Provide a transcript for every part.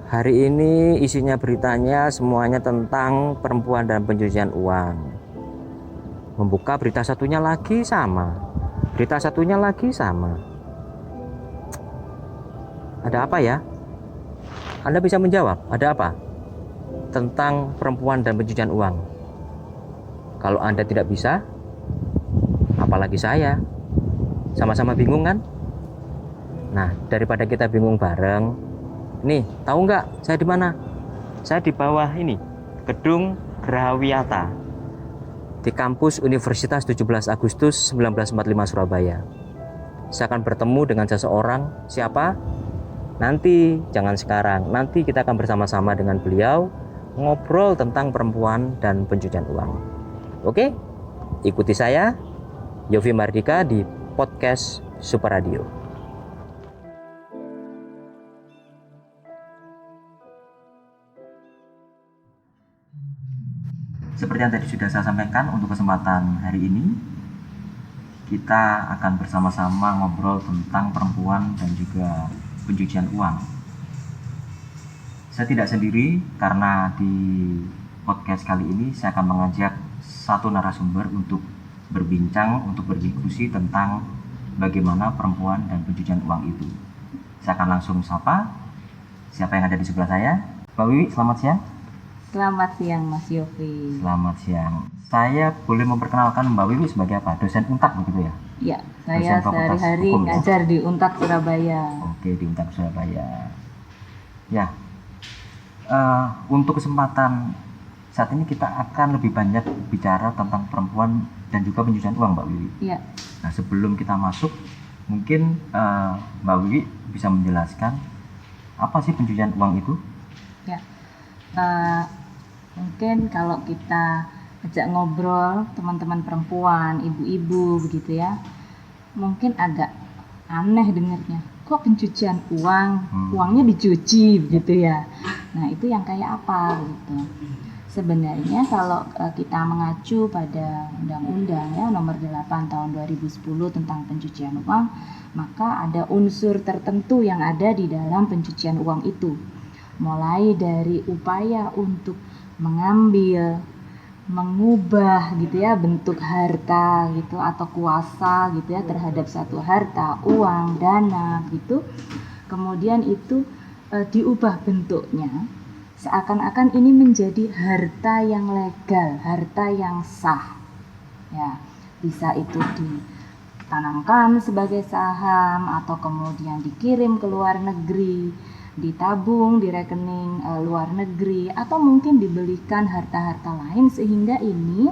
Hari ini isinya beritanya semuanya tentang perempuan dan pencucian uang. Membuka berita satunya lagi sama. Berita satunya lagi sama. Ada apa ya? Anda bisa menjawab, ada apa? Tentang perempuan dan pencucian uang. Kalau Anda tidak bisa, apalagi saya. Sama-sama bingung kan? Nah, daripada kita bingung bareng, nih, tahu nggak saya di mana? Saya di bawah ini, Gedung Grawiyata, di kampus Universitas 17 Agustus 1945 Surabaya. Saya akan bertemu dengan seseorang. Siapa? Nanti, jangan sekarang. Nanti kita akan bersama-sama dengan beliau ngobrol tentang perempuan dan pencucian uang. Oke? Ikuti saya, Yofi Mardika, di podcast Super Radio. Seperti yang tadi sudah saya sampaikan, untuk kesempatan hari ini kita akan bersama-sama ngobrol tentang perempuan dan juga pencucian uang. Saya tidak sendiri karena di podcast kali ini saya akan mengajak satu narasumber untuk berbincang, untuk berdiskusi tentang bagaimana perempuan dan pencucian uang itu. Saya akan langsung sapa siapa yang ada di sebelah saya. Mbak Wiwi, selamat siang. Selamat siang Mas Yofi. Selamat siang. Saya boleh memperkenalkan Mbak Wiwi sebagai apa? Dosen Untak begitu ya? Ya, saya sehari-hari ngajar di Untak Surabaya. Oke, di Untak Surabaya. Ya, untuk kesempatan saat ini kita akan lebih banyak bicara tentang perempuan dan juga pencucian uang, Mbak Wiwi. Iya. Nah, sebelum kita masuk, mungkin Mbak Wiwi bisa menjelaskan apa sih pencucian uang itu? Ya, mungkin kalau kita ajak ngobrol teman-teman perempuan, ibu-ibu begitu ya, mungkin agak aneh dengarnya. Kok pencucian uang, uangnya dicuci begitu ya. Nah, itu yang kayak apa gitu. Sebenarnya kalau kita mengacu pada Undang-Undang ya Nomor 8 Tahun 2010 tentang pencucian uang, maka ada unsur tertentu yang ada di dalam pencucian uang itu. Mulai dari upaya untuk mengambil, mengubah gitu ya bentuk harta gitu atau kuasa gitu ya terhadap satu harta, uang, dana gitu. Kemudian itu diubah bentuknya seakan-akan ini menjadi harta yang legal, harta yang sah. Ya, bisa itu ditanamkan sebagai saham atau kemudian dikirim ke luar negeri, ditabung di rekening luar negeri, atau mungkin dibelikan harta-harta lain sehingga ini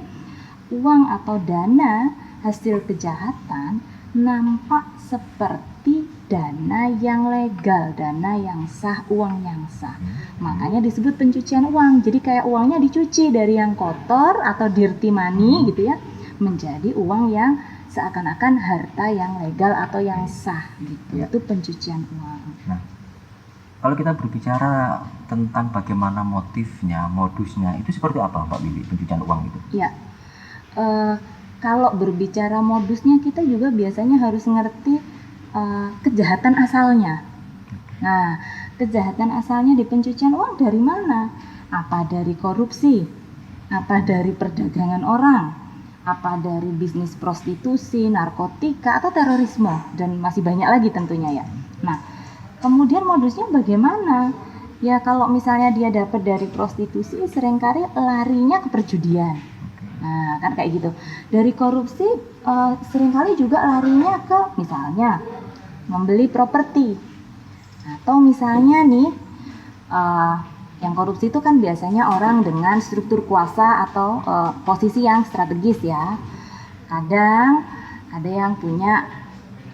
uang atau dana hasil kejahatan nampak seperti dana yang legal, dana yang sah, uang yang sah. Makanya disebut pencucian uang. Jadi kayak uangnya dicuci dari yang kotor atau dirty money gitu ya, menjadi uang yang seakan-akan harta yang legal atau yang sah gitu. Ya. Itu pencucian uang. Nah, kalau kita berbicara tentang bagaimana motifnya, modusnya, itu seperti apa Mbak Wiwi, pencucian uang itu? Ya, kalau berbicara modusnya kita juga biasanya harus ngerti kejahatan asalnya. Nah, kejahatan asalnya di pencucian uang dari mana? Apa dari korupsi? Apa dari perdagangan orang? Apa dari bisnis prostitusi, narkotika, atau terorisme? Dan masih banyak lagi tentunya ya. Nah, kemudian modusnya bagaimana? Ya kalau misalnya dia dapat dari prostitusi, seringkali larinya ke perjudian. Nah kan kayak gitu. Dari korupsi seringkali juga larinya ke misalnya membeli properti. Atau misalnya nih yang korupsi itu kan biasanya orang dengan struktur kuasa atau posisi yang strategis ya. Kadang ada yang punya,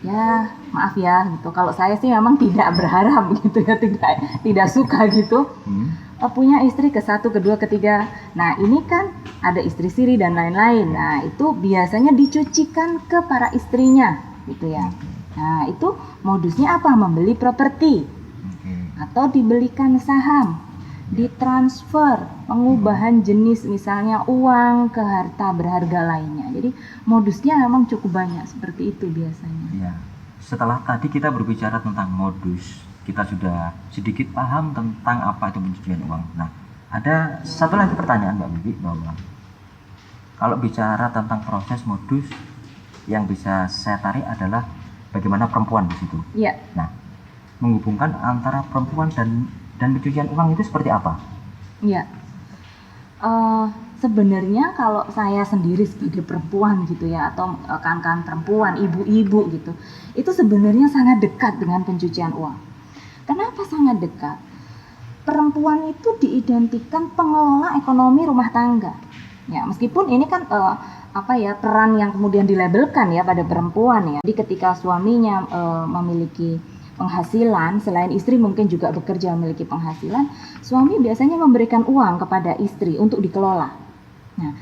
ya maaf ya gitu, kalau saya sih memang tidak berharap gitu ya, tidak suka gitu punya istri ke-1, ke-2, ke-3. Nah ini kan ada istri siri dan lain-lain. Nah itu biasanya dicucikan ke para istrinya gitu ya. Nah itu modusnya apa? Membeli properti atau dibelikan saham, ditransfer, pengubahan jenis misalnya uang ke harta berharga lainnya. Jadi modusnya memang cukup banyak seperti itu biasanya. Ya. Setelah tadi kita berbicara tentang modus, kita sudah sedikit paham tentang apa itu pencucian uang. Nah, ada satu lagi pertanyaan Mbak Bibi, bahwa kalau bicara tentang proses modus, yang bisa saya tarik adalah bagaimana perempuan di situ. Iya. Nah, menghubungkan antara perempuan dan pencucian uang itu seperti apa? Iya. Sebenarnya kalau saya sendiri sebagai perempuan gitu ya, atau kawan-kawan perempuan, ibu-ibu gitu, itu sebenarnya sangat dekat dengan pencucian uang. Kenapa sangat dekat? Perempuan itu diidentikan pengelola ekonomi rumah tangga. Ya, meskipun ini kan peran yang kemudian dilabelkan ya pada perempuan ya. Jadi ketika suaminya memiliki penghasilan, selain istri mungkin juga bekerja memiliki penghasilan, suami biasanya memberikan uang kepada istri untuk dikelola. Nah,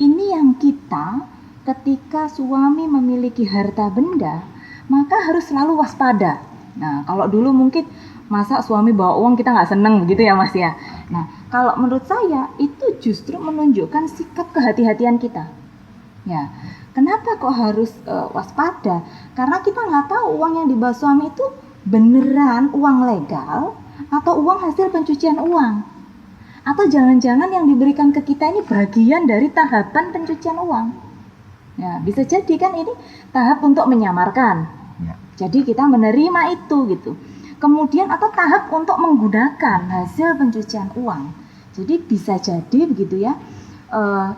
ini yang kita ketika suami memiliki harta benda, maka harus selalu waspada. Nah, kalau dulu mungkin masa suami bawa uang kita nggak seneng begitu ya Mas ya. Nah, kalau menurut saya itu justru menunjukkan sikap kehati-hatian kita. Ya, kenapa kok harus waspada? Karena kita nggak tahu uang yang dibawa suami itu beneran uang legal atau uang hasil pencucian uang, atau jangan-jangan yang diberikan ke kita ini bagian dari tahapan pencucian uang. Ya, bisa jadi kan ini tahap untuk menyamarkan. Ya. Jadi kita menerima itu gitu. Kemudian atau tahap untuk menggunakan hasil pencucian uang. Jadi bisa jadi begitu ya.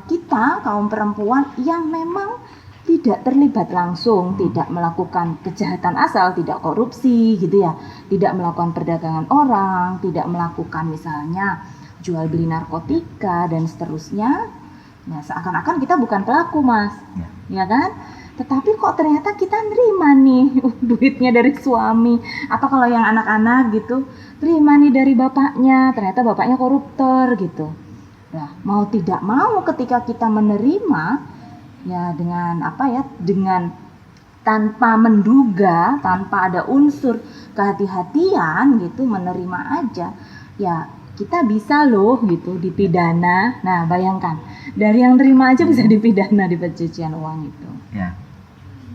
Kita kaum perempuan yang memang tidak terlibat langsung, tidak melakukan kejahatan asal, tidak korupsi gitu ya, tidak melakukan perdagangan orang, tidak melakukan misalnya jual beli narkotika dan seterusnya. Ya, seakan-akan kita bukan pelaku Mas, ya kan? Tetapi kok ternyata kita nerima nih duitnya dari suami, atau kalau yang anak-anak gitu terima nih dari bapaknya, ternyata bapaknya koruptor gitu. Nah, mau tidak mau ketika kita menerima ya dengan tanpa menduga, tanpa ada unsur kehati-hatian gitu, menerima aja, ya kita bisa loh gitu dipidana. Nah, bayangkan dari yang terima aja bisa dipidana di pencucian uang itu. Ya.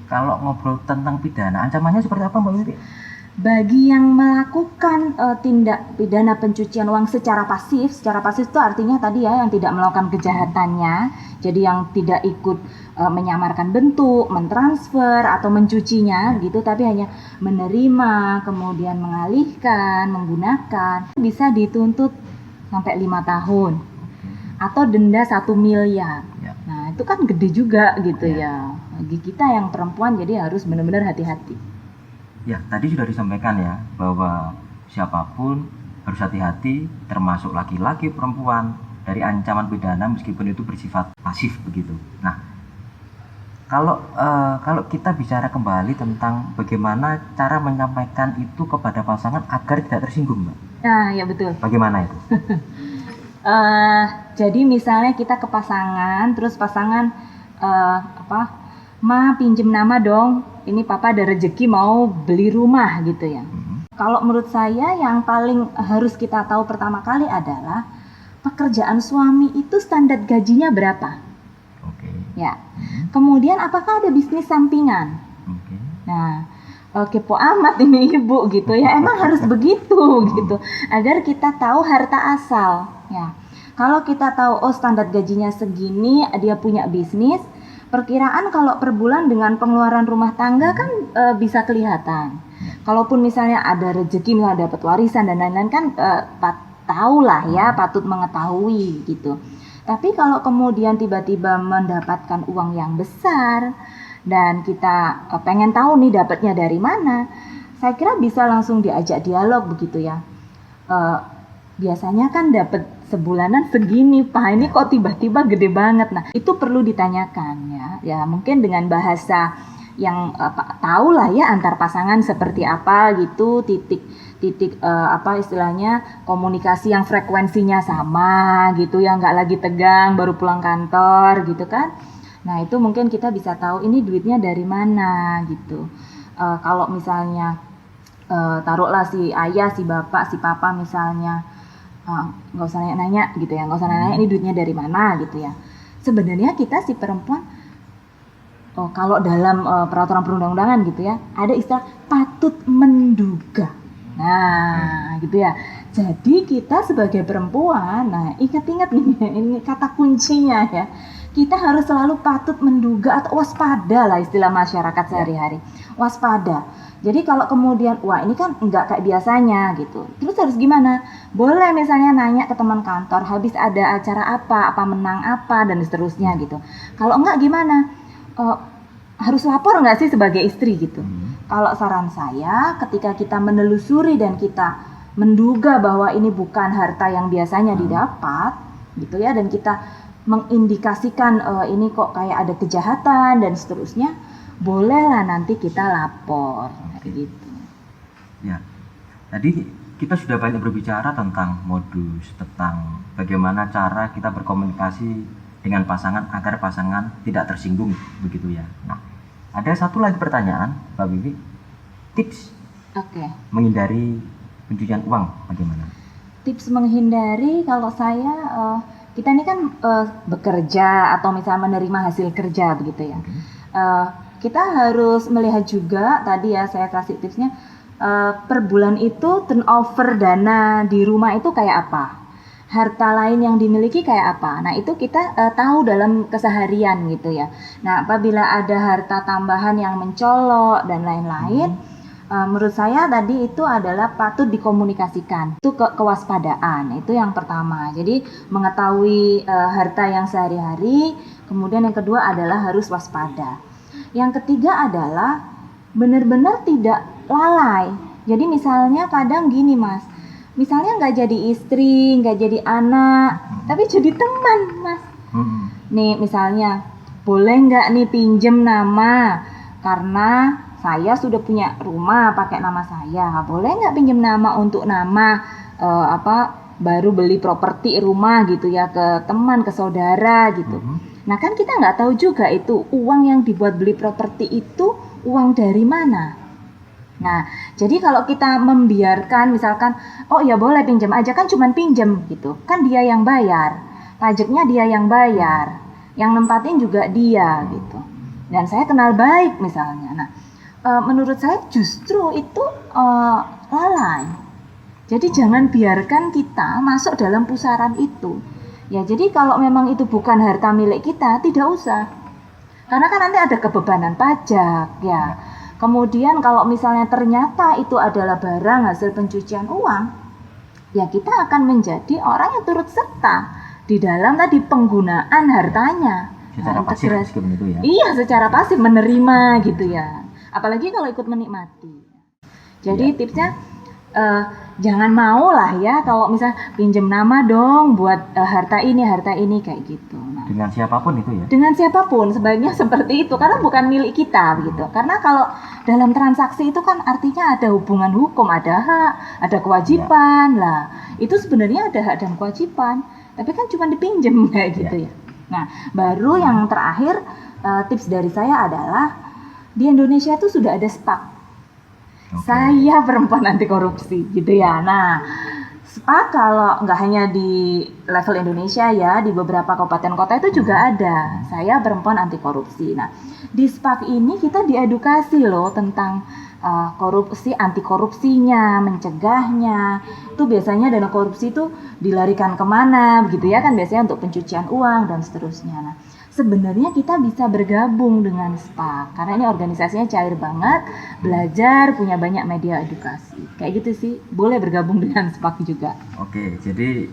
Kalau ngobrol tentang pidana, ancamannya seperti apa Mbak Wiwi? Bagi yang melakukan tindak pidana pencucian uang secara pasif itu artinya tadi ya yang tidak melakukan kejahatannya, jadi yang tidak ikut menyamarkan bentuk, mentransfer atau mencucinya gitu, tapi hanya menerima, kemudian mengalihkan, menggunakan, bisa dituntut sampai 5 tahun atau denda 1 miliar. Nah, itu kan gede juga gitu ya. Bagi kita yang perempuan jadi harus benar-benar hati-hati. Ya, tadi sudah disampaikan ya bahwa siapapun harus hati-hati, termasuk laki-laki, perempuan, dari ancaman pidana meskipun itu bersifat pasif begitu. Nah, kalau kita bicara kembali tentang bagaimana cara menyampaikan itu kepada pasangan agar tidak tersinggung, Mbak. Nah, ya betul. Bagaimana itu? Jadi misalnya kita ke pasangan, terus pasangan Ma pinjem nama dong, ini papa ada rezeki mau beli rumah gitu ya. Kalau menurut saya yang paling harus kita tahu pertama kali adalah pekerjaan suami itu standar gajinya berapa. Ya. Kemudian apakah ada bisnis sampingan? Nah, kepo amat ini ibu gitu ya, emang harus begitu gitu, agar kita tahu harta asal ya. Kalau kita tahu oh standar gajinya segini, dia punya bisnis, perkiraan kalau per bulan dengan pengeluaran rumah tangga kan bisa kelihatan. Kalaupun misalnya ada rezeki, misalnya dapat warisan dan lain-lain kan tahulah ya, patut mengetahui gitu. Tapi kalau kemudian tiba-tiba mendapatkan uang yang besar dan kita pengen tahu nih dapatnya dari mana, saya kira bisa langsung diajak dialog begitu ya. Biasanya kan dapat sebulanan segini, Pak, ini kok tiba-tiba gede banget. Nah, itu perlu ditanyakan ya. Ya, mungkin dengan bahasa yang tahulah ya antar pasangan seperti apa gitu, titik istilahnya komunikasi yang frekuensinya sama gitu, yang nggak lagi tegang baru pulang kantor gitu kan. Nah, itu mungkin kita bisa tahu ini duitnya dari mana gitu. Kalau misalnya taruhlah si ayah, si bapak, si papa misalnya nggak usah nanya-nanya gitu ya, nggak usah nanya ini duitnya dari mana gitu ya. Sebenarnya kita si perempuan, kalau dalam peraturan perundang-undangan gitu ya, ada istilah patut menduga. Nah, gitu ya. Jadi kita sebagai perempuan, nah ingat-ingat nih, ini kata kuncinya ya. Kita harus selalu patut menduga atau waspada lah istilah masyarakat sehari-hari. Waspada. Jadi kalau kemudian, wah ini kan enggak kayak biasanya gitu. Terus harus gimana? Boleh misalnya nanya ke teman kantor, habis ada acara apa menang apa, dan seterusnya gitu. Kalau enggak gimana? Harus lapor nggak sih sebagai istri gitu? Kalau saran saya, ketika kita menelusuri dan kita menduga bahwa ini bukan harta yang biasanya didapat, gitu ya, dan kita mengindikasikan ini kok kayak ada kejahatan dan seterusnya, bolehlah nanti kita lapor, gitu. Ya, tadi kita sudah banyak berbicara tentang modus, tentang bagaimana cara kita berkomunikasi dengan pasangan agar pasangan tidak tersinggung, begitu ya. Nah, ada satu lagi pertanyaan, Mbak Wiwi, tips menghindari pencucian uang bagaimana? Tips menghindari, kalau saya kita ini kan bekerja atau misalnya menerima hasil kerja begitu ya. Kita harus melihat juga, tadi ya saya kasih tipsnya, per bulan itu turnover dana di rumah itu kayak apa, harta lain yang dimiliki kayak apa. Nah itu kita tahu dalam keseharian gitu ya. Nah apabila ada harta tambahan yang mencolok dan lain-lain, menurut saya tadi itu adalah patut dikomunikasikan. Itu kewaspadaan, itu yang pertama. Jadi mengetahui harta yang sehari-hari. Kemudian yang kedua adalah harus waspada. Yang ketiga adalah benar-benar tidak lalai. Jadi misalnya kadang gini Mas, misalnya nggak jadi istri, nggak jadi anak, tapi jadi teman Mas. Nih misalnya, boleh nggak nih pinjem nama, karena saya sudah punya rumah pakai nama saya, boleh nggak pinjem nama untuk nama baru beli properti rumah gitu ya, ke teman, ke saudara gitu. Nah kan kita nggak tahu juga itu uang yang dibuat beli properti itu uang dari mana. Nah jadi kalau kita membiarkan misalkan, oh ya boleh pinjam aja, kan cuman pinjam gitu, kan dia yang bayar, pajaknya dia yang bayar, yang nempatin juga dia gitu. Dan saya kenal baik misalnya. Nah menurut saya justru itu lalai. Jadi jangan biarkan kita masuk dalam pusaran itu. Ya jadi kalau memang itu bukan harta milik kita, tidak usah. Karena kan nanti ada kebebanan pajak ya. Kemudian kalau misalnya ternyata itu adalah barang hasil pencucian uang, ya kita akan menjadi orang yang turut serta di dalam tadi penggunaan hartanya. Secara pasif seperti itu ya. Iya, secara pasif menerima gitu ya. Apalagi kalau ikut menikmati. Jadi tipsnya jangan mau lah ya kalau misal pinjem nama dong buat harta ini kayak gitu. Nah, dengan siapapun itu ya? Dengan siapapun sebaiknya seperti itu, karena bukan milik kita gitu. Karena kalau dalam transaksi itu kan artinya ada hubungan hukum, ada hak, ada kewajiban lah. Itu sebenarnya ada hak dan kewajiban, tapi kan cuma dipinjem kayak gitu ya. Nah baru yang terakhir, tips dari saya adalah di Indonesia itu sudah ada SPAK. Saya perempuan anti korupsi gitu ya. Nah SPAK kalau nggak hanya di level Indonesia ya, di beberapa kabupaten kota itu juga ada. Saya perempuan anti korupsi. Nah di SPAK ini kita diedukasi loh tentang korupsi, anti korupsinya, mencegahnya. Itu biasanya dana korupsi itu dilarikan kemana begitu ya kan, biasanya untuk pencucian uang dan seterusnya. Nah sebenarnya kita bisa bergabung dengan SPAK karena ini organisasinya cair banget, belajar, punya banyak media edukasi. Kayak gitu sih, boleh bergabung dengan SPAK juga. Oke, jadi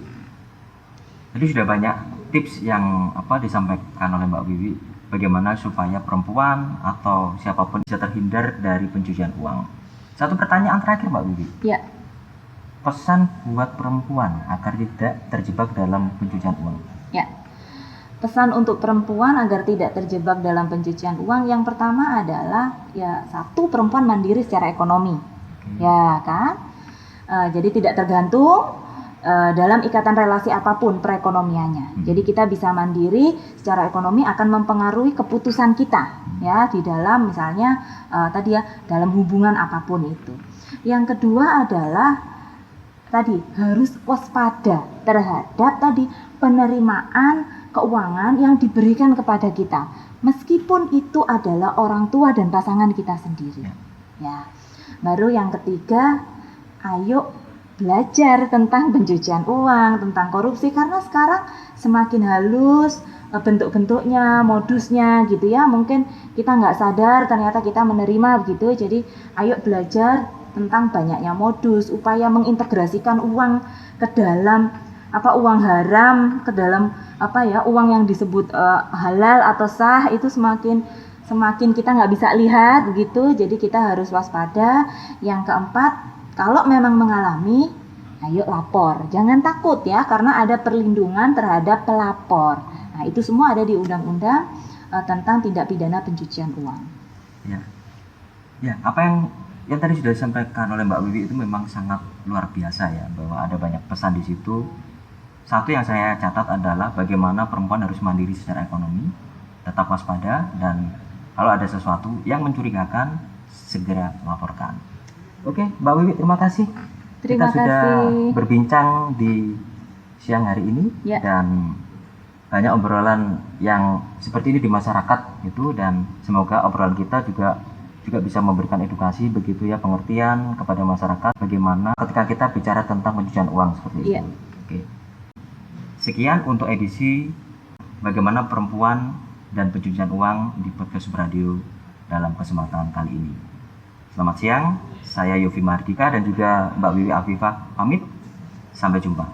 tadi sudah banyak tips yang disampaikan oleh Mbak Wiwi bagaimana supaya perempuan atau siapapun bisa terhindar dari pencucian uang. Satu pertanyaan terakhir Mbak Wiwi. Ya. Pesan buat perempuan agar tidak terjebak dalam pencucian uang. Ya. Pesan untuk perempuan agar tidak terjebak dalam pencucian uang, yang pertama adalah ya satu, perempuan mandiri secara ekonomi, ya kan? Jadi tidak tergantung dalam ikatan relasi apapun perekonomiannya. Jadi kita bisa mandiri secara ekonomi akan mempengaruhi keputusan kita ya di dalam misalnya tadi ya dalam hubungan apapun itu. Yang kedua adalah tadi harus waspada terhadap tadi penerimaan keuangan yang diberikan kepada kita, meskipun itu adalah orang tua dan pasangan kita sendiri. Ya. Baru yang ketiga ayo belajar tentang pencucian uang, tentang korupsi, karena sekarang semakin halus bentuk-bentuknya, modusnya gitu ya. Mungkin kita nggak sadar ternyata kita menerima begitu. Jadi ayo belajar tentang banyaknya modus, upaya mengintegrasikan uang ke dalam uang haram, ke dalam uang yang disebut halal atau sah, itu semakin kita nggak bisa lihat begitu. Jadi kita harus waspada. Yang keempat, kalau memang mengalami, ayo lapor, jangan takut ya, karena ada perlindungan terhadap pelapor. Nah, itu semua ada di undang-undang tentang tindak pidana pencucian uang. Ya, apa yang tadi sudah disampaikan oleh Mbak Wiwi itu memang sangat luar biasa ya, bahwa ada banyak pesan di situ. Satu yang saya catat adalah bagaimana perempuan harus mandiri secara ekonomi, tetap waspada, dan kalau ada sesuatu yang mencurigakan segera laporkan. Oke, Mbak Wiwi, terima kasih. Terima Kita sudah kasih. berbincang di siang hari ini Ya. dan banyak obrolan yang seperti ini di masyarakat gitu, dan semoga obrolan kita juga bisa memberikan edukasi begitu ya, pengertian kepada masyarakat bagaimana ketika kita bicara tentang pencucian uang seperti itu. Ya. Oke. Sekian untuk edisi bagaimana perempuan dan pencucian uang di podcast Radio dalam kesempatan kali ini. Selamat siang, saya Yofi Mardika dan juga Mbak Wiwi Afifah pamit. Sampai jumpa.